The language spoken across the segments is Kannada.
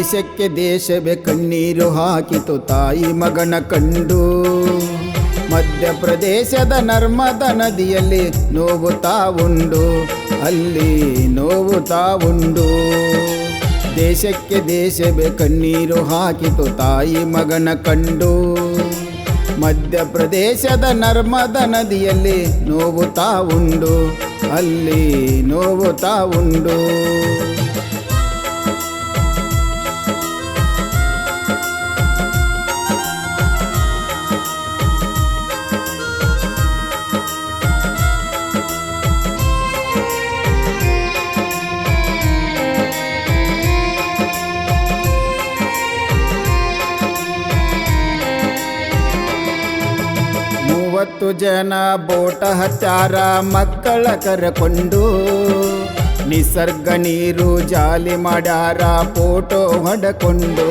ದೇಶಕ್ಕೆ ದೇಶವೇ ಕಣ್ಣೀರು ಹಾಕಿತು ತಾಯಿ ಮಗನ ಕಂಡು. ಮಧ್ಯಪ್ರದೇಶದ ನರ್ಮದಾ ನದಿಯಲ್ಲಿ ನೋವು ತಾವುಂಡು, ಅಲ್ಲಿ ನೋವು ತಾವುಂಡು. ದೇಶಕ್ಕೆ ದೇಶವೇ ಕಣ್ಣೀರು ಹಾಕಿತು ತಾಯಿ ಮಗನ ಕಂಡು. ಮಧ್ಯಪ್ರದೇಶದ ನರ್ಮದಾ ನದಿಯಲ್ಲಿ ನೋವು ತಾವುಂಡು, ಅಲ್ಲಿ ನೋವು ತಾವುಂಡು. ಮೂವತ್ತು ಜನ ಬೋಟ ಹಚ್ಚಾರ ಮಕ್ಕಳ ಕರಕೊಂಡು. ನಿಸರ್ಗ ನೀರು ಜಾಲಿ ಮಾಡ್ಯಾರ ಫೋಟೋ ಹೊಡಕೊಂಡು.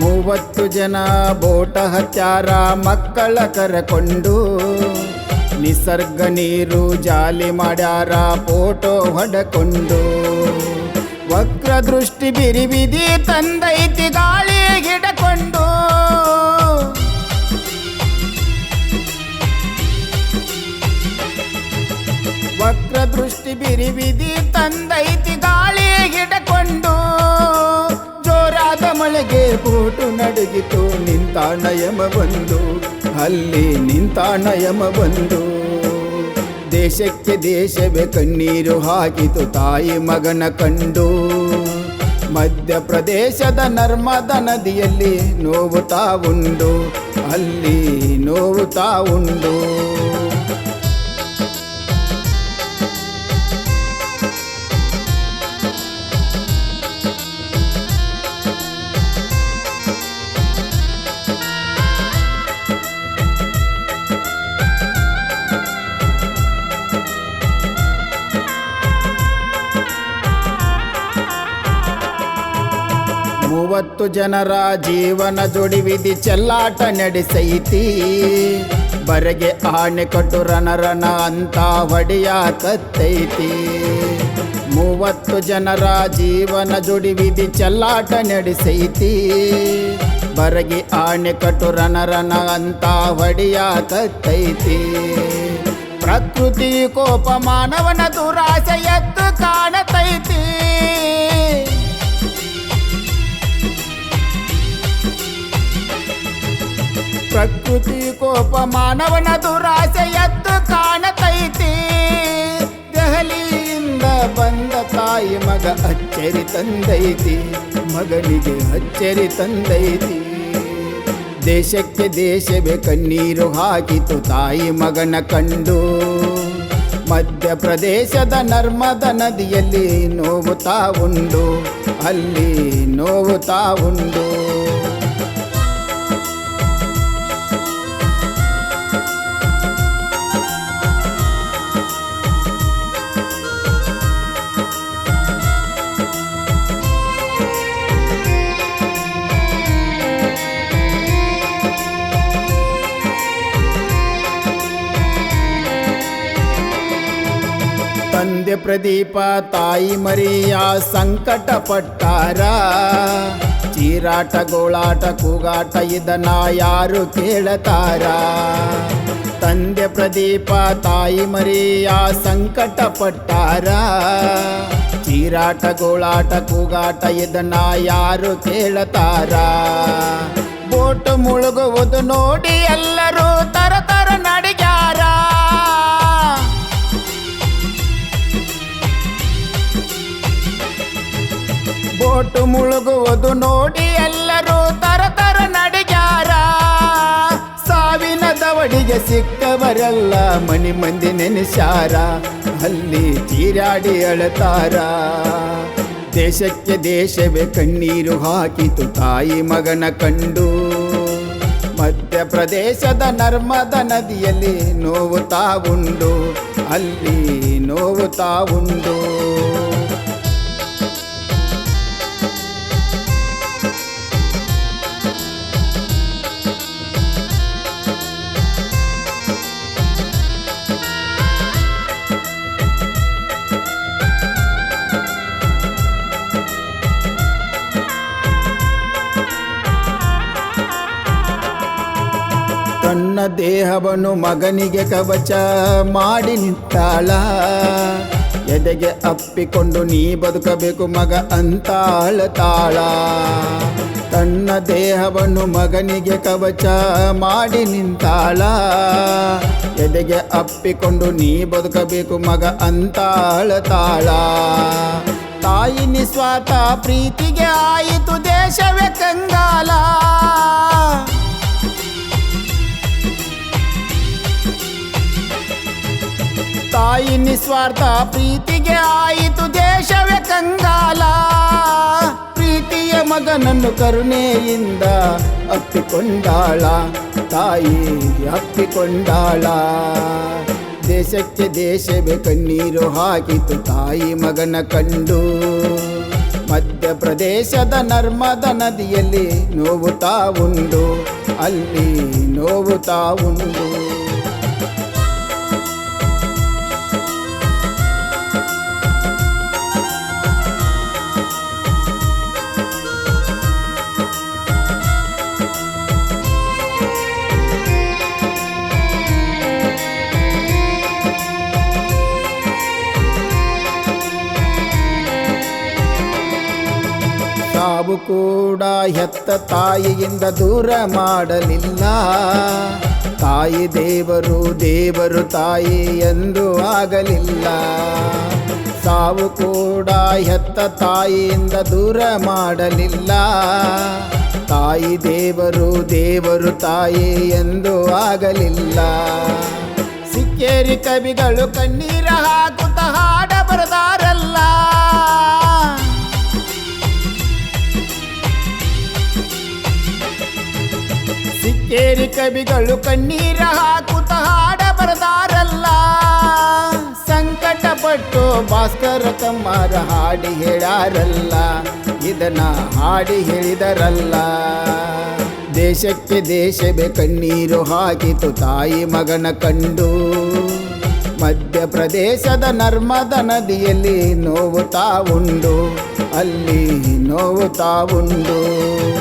30 ಜನ ಬೋಟ ಹಚ್ಚಾರ ಮಕ್ಕಳ ಕರಕೊಂಡು. ನಿಸರ್ಗ ನೀರು ಜಾಲಿ ಮಾಡ್ಯಾರ ಫೋಟೋ ಹೊಡಕೊಂಡು. ವಕ್ರ ದೃಷ್ಟಿ ಬಿರಿಬಿದಿ ತಂದೈತಿ ಗಾಳಿ ಹಿಡಕೊಂಡು. ವಕ್ರ ದೃಷ್ಟಿ ಬಿರಿಬಿದಿ ತಂದೈತಿ ಗಾಳಿ ಹಿಡಕೊಂಡು. ಜೋರಾದ ಮಳೆಗೆ ಬೋಟು ನಡುಗಿತು, ನಿಂತಾಣ ಯಮ ಬಂದು, ಅಲ್ಲಿ ನಿಂತಾಣ ಯಮ ಬಂದು. ದೇಶಕ್ಕೆ ದೇಶವೇ ಕಣ್ಣೀರು ಹಾಕಿತು ತಾಯಿ ಮಗನ ಕಂಡು. ಮಧ್ಯಪ್ರದೇಶದ ನರ್ಮದಾ ನದಿಯಲ್ಲಿ ನೋವು ತಾವುಂಡು, ಅಲ್ಲಿ ನೋವು ತಾವುಂಡು. ಮೂವತ್ತು ಜನರ ಜೀವನ ಜೋಡಿವಿಧಿ ಚೆಲ್ಲಾಟ ನಡೆಸೈತಿ. ಬರಗೆ ಆಣೆ ಕಟ್ಟು ರಣ ಅಂತ ಹೊಡೆಯಾಕತ್ತೈತಿ. 30 ಜನರ ಜೀವನ ಜೋಡಿವಿಧಿ ಚೆಲ್ಲಾಟ ನಡೆಸೈತಿ. ಬರಗೆ ಆಣೆ ಕಟ್ಟು ರಣ ಅಂತ ಹೊಡೆಯಾಕತ್ತೈತಿ. ಪ್ರಕೃತಿ ಕೋಪ ಮಾನವನ ದುರಾಸೆ ಎದ್ದು ಕಾಣತೈತಿ. ಪ್ರಕೃತಿ ಕೋಪ ಮಾನವನ ದುರಾಸೆ ಎದ್ದು ಕಾಣತೈತಿ. ದೆಹಲಿಯಿಂದ ಬಂದ ತಾಯಿ ಮಗ ಅಚ್ಚರಿ ತಂದೈತಿ, ಮಗನಿಗೆ ಅಚ್ಚರಿ ತಂದೈತಿ. ದೇಶಕ್ಕೆ ದೇಶವೇ ಕಣ್ಣೀರು ಹಾಕಿತು ತಾಯಿ ಮಗನ ಕಂಡು. ಮಧ್ಯಪ್ರದೇಶದ ನರ್ಮದಾ ನದಿಯಲ್ಲಿ ನೋವು ತಾವುಂಡು, ಅಲ್ಲಿ ನೋವು ತಾವುಂಡು. ತಂದೆ ಪ್ರದೀಪ ತಾಯಿ ಮರಿಯ ಸಂಕಟ ಪಟ್ಟಾರ. ಚೀರಾಟ ಗೋಳಾಟ ಕೂಗಾಟ ಇದನ್ನ ಯಾರು ಕೇಳತಾರ. ತಂದೆ ಪ್ರದೀಪ ತಾಯಿ ಮರಿಯ ಸಂಕಟ ಪಟ್ಟಾರ. ಚೀರಾಟ ಗೋಳಾಟ ಕೂಗಾಟ ಇದನ್ನ ಯಾರು ಕೇಳತಾರ. ಬೋಟ್ ಮುಳುಗುವುದು ನೋಡಿ ಎಲ್ಲರೂ ತರ ನಡಿಗ್ಯಾರ. ಬೋಟು ಮುಳುಗುವುದು ನೋಡಿ ಎಲ್ಲರೂ ತರ ನಡಿಗ್ಯಾರ. ಸಾವಿನ ದವಡಿಗೆ ಸಿಕ್ಕವರೆಲ್ಲ ಮನಿ ಮಂದಿ ನೆನೆಸ್ಯಾರ, ಅಲ್ಲಿ ಚೀರಾಡಿ ಅಳತಾರ. ದೇಶಕ್ಕೆ ದೇಶವೇ ಕಣ್ಣೀರು ಹಾಕಿತು ತಾಯಿ ಮಗನ ಕಂಡು. ಮಧ್ಯಪ್ರದೇಶದ ನರ್ಮದಾ ನದಿಯಲ್ಲಿ ನೋವು ತಾವುಂಡು, ಅಲ್ಲಿ ನೋವು ತಾವುಂಡು. ದೇಹವನ್ನು ಮಗನಿಗೆ ಕವಚ ಮಾಡಿ ನಿಂತಾಳ. ಎದೆಗೆ ಅಪ್ಪಿಕೊಂಡು ನೀ ಬದುಕಬೇಕು ಮಗ ಅಂತಾಳ ತಾಳ. ತನ್ನ ದೇಹವನ್ನು ಮಗನಿಗೆ ಕವಚ ಮಾಡಿ ನಿಂತಾಳ. ಎದೆಗೆ ಅಪ್ಪಿಕೊಂಡು ನೀ ಬದುಕಬೇಕು ಮಗ ಅಂತಾಳ ತಾಳ. ತಾಯಿ ನಿಸ್ವಾರ್ಥ ಪ್ರೀತಿಗೆ ಆಯಿತು ದೇಶವೇ ಕಂಗಾಲ. ತಾಯಿ ನಿಸ್ವಾರ್ಥ ಪ್ರೀತಿಗೆ ಆಯಿತು ದೇಶವೇ ಕಂಗಾಲ. ಪ್ರೀತಿಯ ಮಗನನ್ನು ಕರುಣೆಯಿಂದ ಅಪ್ಪಿಕೊಂಡಾಳ. ತಾಯಿ ಅಪ್ಪಿಕೊಂಡಾಳ. ದೇಶಕ್ಕೆ ದೇಶವೇ ಕಣ್ಣೀರು ಹಾಕಿತು ತಾಯಿ ಮಗನ ಕಂಡು. ಮಧ್ಯಪ್ರದೇಶದ ನರ್ಮದಾ ನದಿಯಲ್ಲಿ ನೋವು ತಾವುಂಡು. ಅಲ್ಲಿ ನೋವು ತಾವುಂಡು. ಸಾವು ಕೂಡ ಹೆತ್ತ ತಾಯಿಯಿಂದ ದೂರ ಮಾಡಲಿಲ್ಲ. ತಾಯಿ ದೇವರು, ದೇವರು ತಾಯಿ ಎಂದು ಆಗಲಿಲ್ಲ. ಸಾವು ಕೂಡ ಹೆತ್ತ ತಾಯಿಯಿಂದ ದೂರ ಮಾಡಲಿಲ್ಲ. ತಾಯಿ ದೇವರು, ದೇವರು ತಾಯಿ ಎಂದು ಆಗಲಿಲ್ಲ. ಸಿಕ್ಕೇರಿ ಕವಿಗಳು ಕಣ್ಣೀರ ಹಾಕುತ್ತ ಹಾಡ ಬರೆದಾರಲ್ಲ. ಸಿಕ್ಕೇರಿ ಕವಿಗಳು ಕಣ್ಣೀರ ಹಾಕುತ್ತ ಹಾಡ ಬರೆದಾರಲ್ಲ. ಸಂಕಟಪಟ್ಟು ಭಾಸ್ಕರ ಕಮ್ಮಾರ ಹಾಡಿ ಹೇಳಾರಲ್ಲ. ಇದನ್ನ ಹಾಡಿ ಹೇಳಿದರಲ್ಲ. ದೇಶಕ್ಕೆ ದೇಶವೇ ಕಣ್ಣೀರು ಹಾಕಿತು ತಾಯಿ ಮಗನ ಕಂಡು. ಮಧ್ಯಪ್ರದೇಶದ ನರ್ಮದಾ ನದಿಯಲ್ಲಿ ನೋವು ತಾವುಂಡು. ಅಲ್ಲಿ ನೋವು ತಾವುಂಡು.